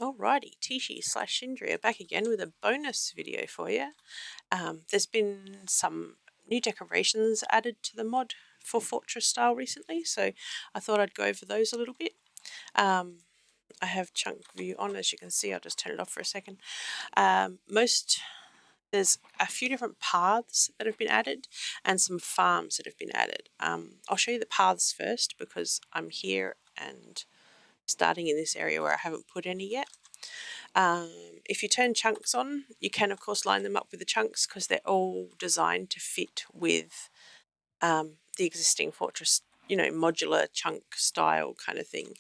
Alrighty, Tishi/Shindri are back again with a bonus video for you. There's been some new decorations added to the mod for Fortress style recently, so I thought I'd go over those a little bit. I have chunk view on, as you can see. I'll just turn it off for a second. There's a few different paths that have been added and some farms that have been added. I'll show you the paths first because I'm here and starting in this area where I haven't put any yet. If you turn chunks on, you can of course line them up with the chunks because they're all designed to fit with the existing fortress, modular chunk style kind of thing.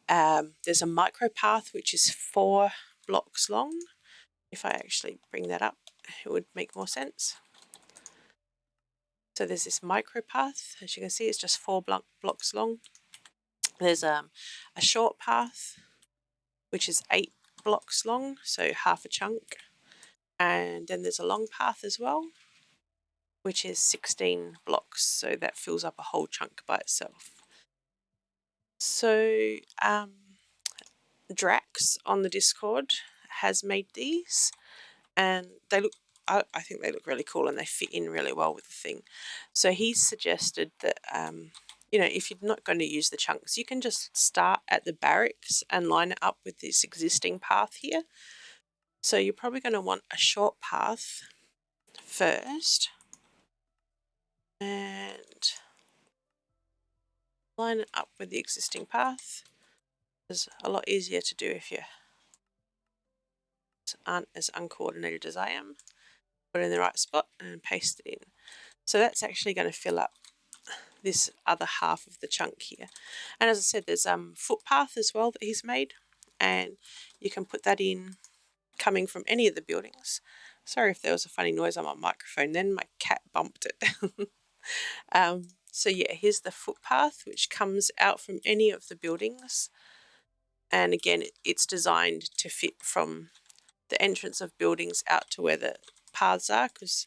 There's a micro path which is 4 blocks long. If I actually bring that up, it would make more sense. So there's this micro path, as you can see, it's just 4 blocks long. There's a short path which is 8 blocks long, so half a chunk. And then there's a long path as well, which is 16 blocks, so that fills up a whole chunk by itself. So Draxx on the Discord has made these, and they look, I think they look really cool and they fit in really well with the thing. So he's suggested that if you're not going to use the chunks, you can just start at the barracks and line it up with this existing path here. So you're probably going to want a short path first and line it up with the existing path. It's a lot easier to do if you aren't as uncoordinated as I am. Put it in the right spot and paste it in. So that's actually going to fill up this other half of the chunk here. And as I said, there's footpath as well that he's made, and you can put that in coming from any of the buildings. Sorry if there was a funny noise on my microphone then, my cat bumped it. So yeah, here's the footpath which comes out from any of the buildings, and again it's designed to fit from the entrance of buildings out to where the paths are because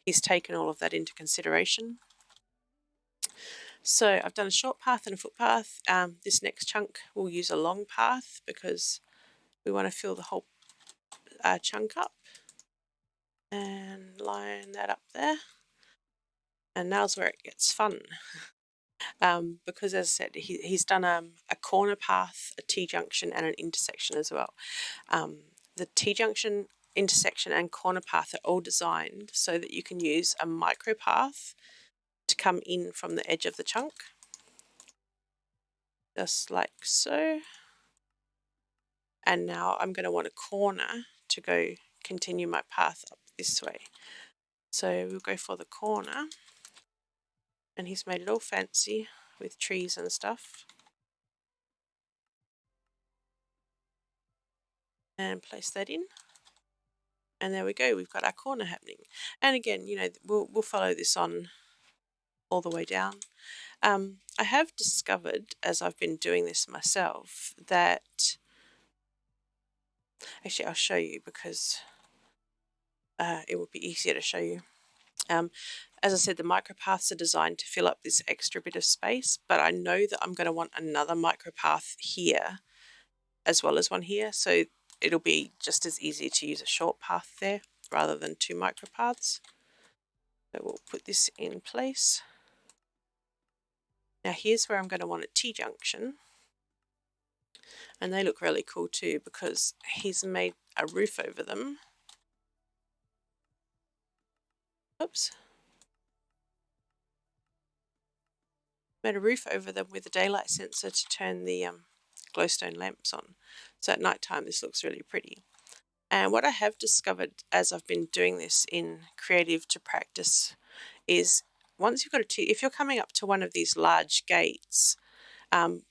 he's taken all of that into consideration. So I've done a short path and a footpath. This next chunk we'll use a long path because we want to fill the whole chunk up, and line that up there. And now's where it gets fun. Because as I said, he's done a corner path, a T-junction and an intersection as well. The T-junction, intersection and corner path are all designed so that you can use a micro path to come in from the edge of the chunk. Just like so. And now I'm going to want a corner to go continue my path up this way. So we'll go for the corner. And he's made it all fancy with trees and stuff. And place that in. And there we go, we've got our corner happening. And again, we'll follow this on all the way down. I have discovered, as I've been doing this myself, that actually I'll show you because it would be easier to show you. As I said, the micropaths are designed to fill up this extra bit of space, but I know that I'm going to want another micropath here as well as one here, so it'll be just as easy to use a short path there rather than 2 micropaths. So we'll put this in place. Now here's where I'm going to want a T-junction, and they look really cool too because he's made a roof over them. Oops. Made a roof over them with a daylight sensor to turn the glowstone lamps on. So at night time this looks really pretty. And what I have discovered as I've been doing this in Creative to practice is once you've got if you're coming up to one of these large gates,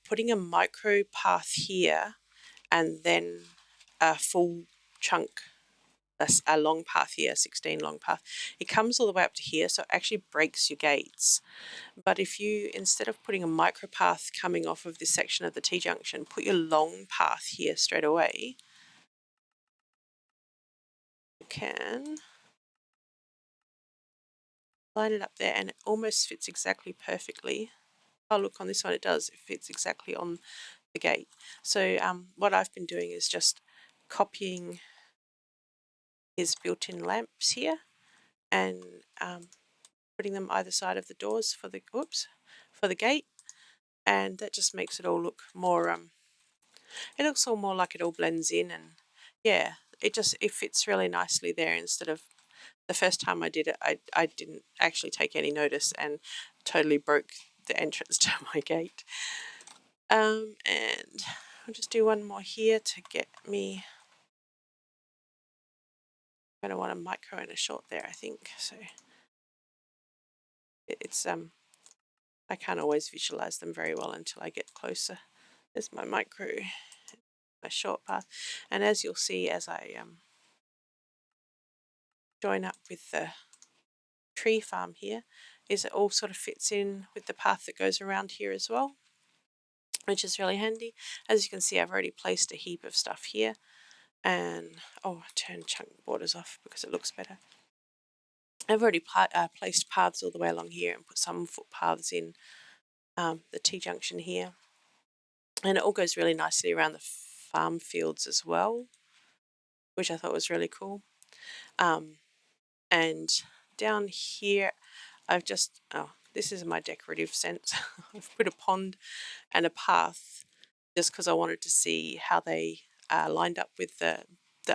putting a micro path here and then a full chunk, a long path here, 16 long path, it comes all the way up to here, so it actually breaks your gates. But if you, instead of putting a micro path coming off of this section of the T-junction, put your long path here straight away, you can line it up there and it almost fits exactly perfectly. Oh look, on this one it does, it fits exactly on the gate. So what I've been doing is just copying his built-in lamps here and putting them either side of the doors for the gate, and that just makes it all look more it looks all more like it all blends in, and yeah, it fits really nicely there. Instead of the first time I did it, I didn't actually take any notice and totally broke the entrance to my gate. And I'll just do one more here to get me. I'm going to want a micro and a short there, I think. So it's I can't always visualize them very well until I get closer. There's my micro, my short path, and as you'll see as I join up with the tree farm here, is it all sort of fits in with the path that goes around here as well, which is really handy. As you can see, I've already placed a heap of stuff here, and turn chunk borders off because it looks better. I've already placed paths all the way along here and put some footpaths in the T-junction here, and it all goes really nicely around the farm fields as well, which I thought was really cool. And down here I've just, this is my decorative sense. I've put a pond and a path just because I wanted to see how they lined up with the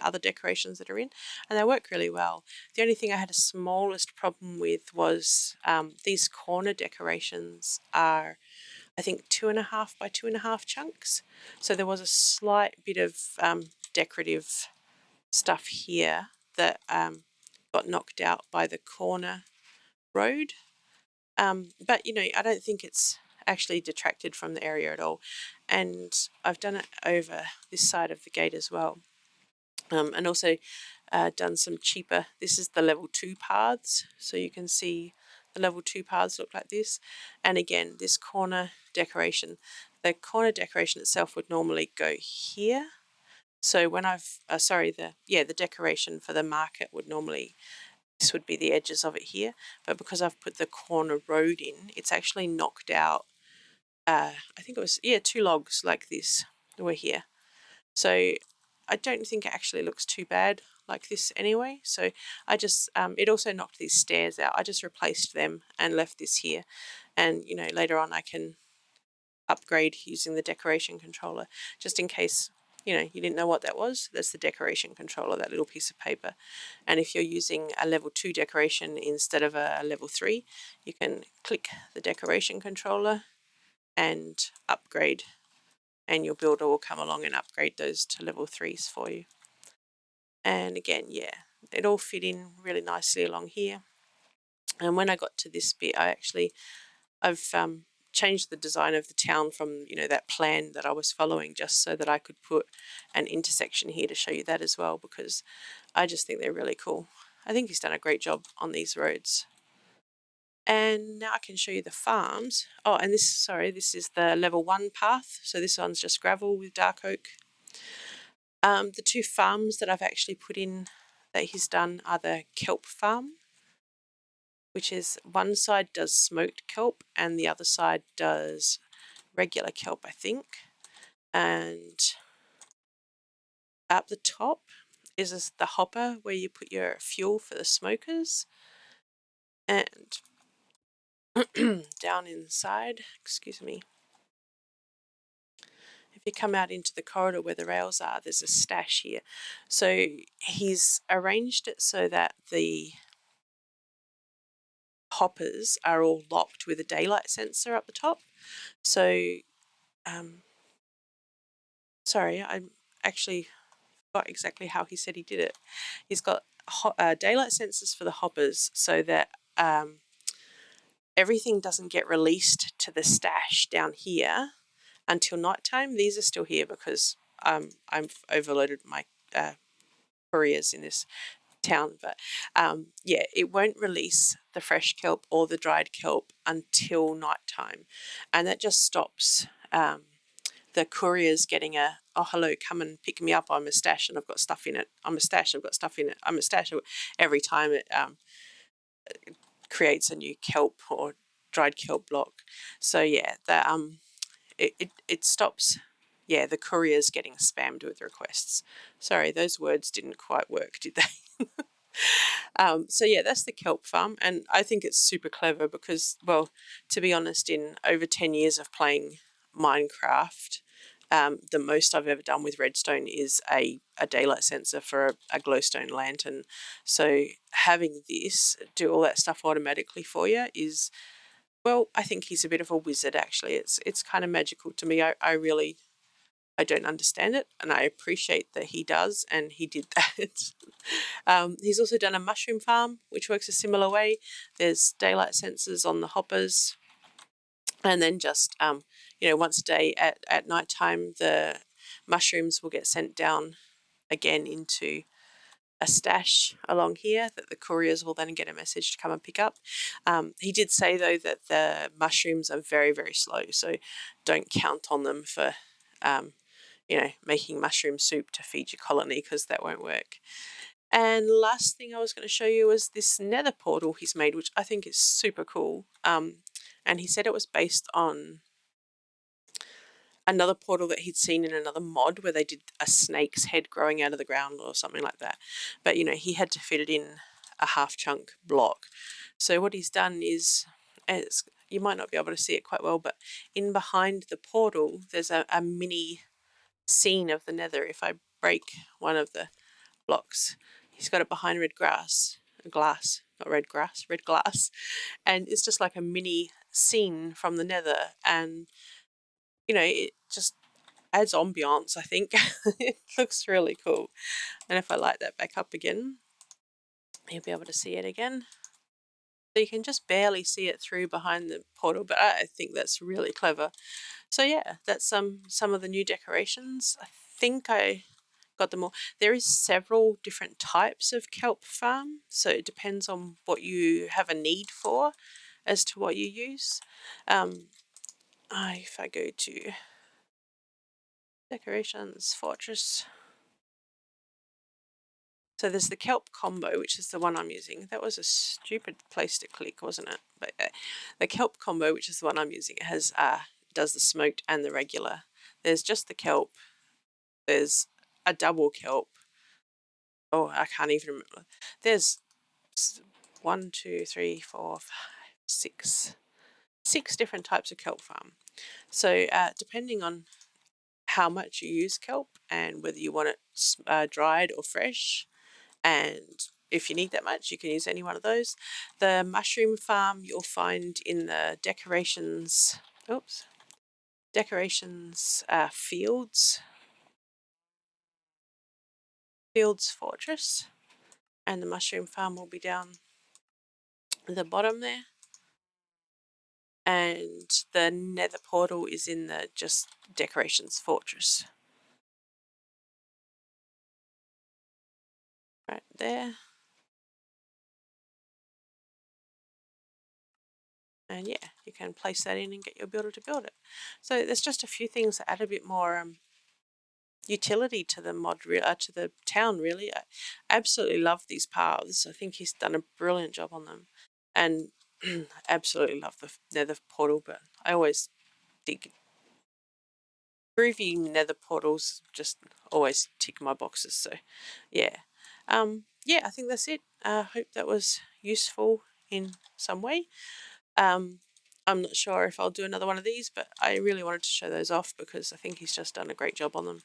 other decorations that are in, and they work really well. The only thing I had a smallest problem with was these corner decorations are, I think, 2.5 by 2.5 chunks. So there was a slight bit of decorative stuff here that got knocked out by the corner road. But you know, I don't think it's actually detracted from the area at all. And I've done it over this side of the gate as well. And also done some cheaper, this is the level 2 paths, so you can see the level 2 paths look like this. And again, this corner decoration, the corner decoration itself would normally go here. So when I've, the decoration for the market would normally, this would be the edges of it here, but because I've put the corner road in, it's actually knocked out, I think it was, 2 logs like this were here. So I don't think it actually looks too bad like this anyway. So I just, it also knocked these stairs out. I just replaced them and left this here. And, you know, later on I can upgrade using the decoration controller, just in case, you know, you didn't know what that was. That's the decoration controller, that little piece of paper. And if you're using a level 2 decoration instead of a level 3, you can click the decoration controller and upgrade, and your builder will come along and upgrade those to level 3s for you. And again, yeah, it all fit in really nicely along here. And when I got to this bit, I've changed the design of the town from, you know, that plan that I was following, just so that I could put an intersection here to show you that as well, because I just think they're really cool. I think he's done a great job on these roads. And now I can show you the farms. Oh, and this is the level 1 path. So this one's just gravel with dark oak. The 2 farms that I've actually put in that he's done are the kelp farm, which is one side does smoked kelp and the other side does regular kelp, I think. And up the top is the hopper where you put your fuel for the smokers. And down inside, excuse me, if you come out into the corridor where the rails are, there's a stash here. So he's arranged it so that the hoppers are all locked with a daylight sensor up the top. So, sorry, I actually forgot exactly how he said he did it. He's got daylight sensors for the hoppers so that everything doesn't get released to the stash down here until nighttime. These are still here because I've overloaded my couriers in this town, but yeah, it won't release the fresh kelp or the dried kelp until nighttime, and that just stops the couriers getting oh hello, come and pick me up, I'm a stash and I've got stuff in it, I'm a stash, I've got stuff in it, I'm a stash, every time it creates a new kelp or dried kelp block. So yeah, it stops yeah, the courier's getting spammed with requests. Sorry, those words didn't quite work, did they? So yeah, that's the kelp farm, and I think it's super clever because, well, to be honest, in over 10 years of playing Minecraft, the most I've ever done with redstone is a daylight sensor for a glowstone lantern. So having this do all that stuff automatically for you is, well, I think he's a bit of a wizard actually. It's kind of magical to me. I don't understand it, and I appreciate that he does, and he did that. He's also done a mushroom farm, which works a similar way. There's daylight sensors on the hoppers, and then just, once a day at night time, the mushrooms will get sent down again into a stash along here that the couriers will then get a message to come and pick up. He did say, though, that the mushrooms are very, very slow, so don't count on them for making mushroom soup to feed your colony, because that won't work. And last thing I was going to show you was this nether portal he's made, which I think is super cool. And he said it was based on another portal that he'd seen in another mod where they did a snake's head growing out of the ground or something like that. But, he had to fit it in a half chunk block. So what he's done is, you might not be able to see it quite well, but in behind the portal, there's a mini scene of the nether. If I break one of the blocks, he's got it behind red glass, not red grass, red glass, and it's just like a mini scene from the nether, and it just adds ambiance, I think. It looks really cool. And if I light that back up again, you'll be able to see it again. So you can just barely see it through behind the portal, but I think that's really clever. So yeah, that's some of the new decorations. I think I got them all. There is several different types of kelp farm, so it depends on what you have a need for as to what you use. If I go to decorations, fortress, so there's the kelp combo, which is the one I'm using. That was a stupid place to click, wasn't it? But the kelp combo, which is the one I'm using, it has does the smoked and the regular. There's just the kelp. There's a double kelp. Oh, I can't even remember. There's 1, 2, 3, 4, 5, 6 different types of kelp farm. So depending on how much you use kelp and whether you want it dried or fresh, and if you need that much, you can use any one of those. The mushroom farm you'll find in the decorations fields fortress, and the mushroom farm will be down the bottom there. And the nether portal is in the just decorations fortress. Right there. And yeah, you can place that in and get your builder to build it. So there's just a few things that add a bit more utility to the to the town, really. I absolutely love these paths. I think he's done a brilliant job on them. And absolutely love the nether portal, but I always dig groovy nether portals, just always tick my boxes. So yeah. I think that's it. Hope that was useful in some way. I'm not sure if I'll do another one of these, but I really wanted to show those off because I think he's just done a great job on them.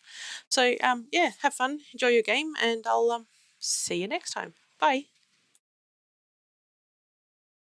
So have fun, enjoy your game, and I'll see you next time. Bye.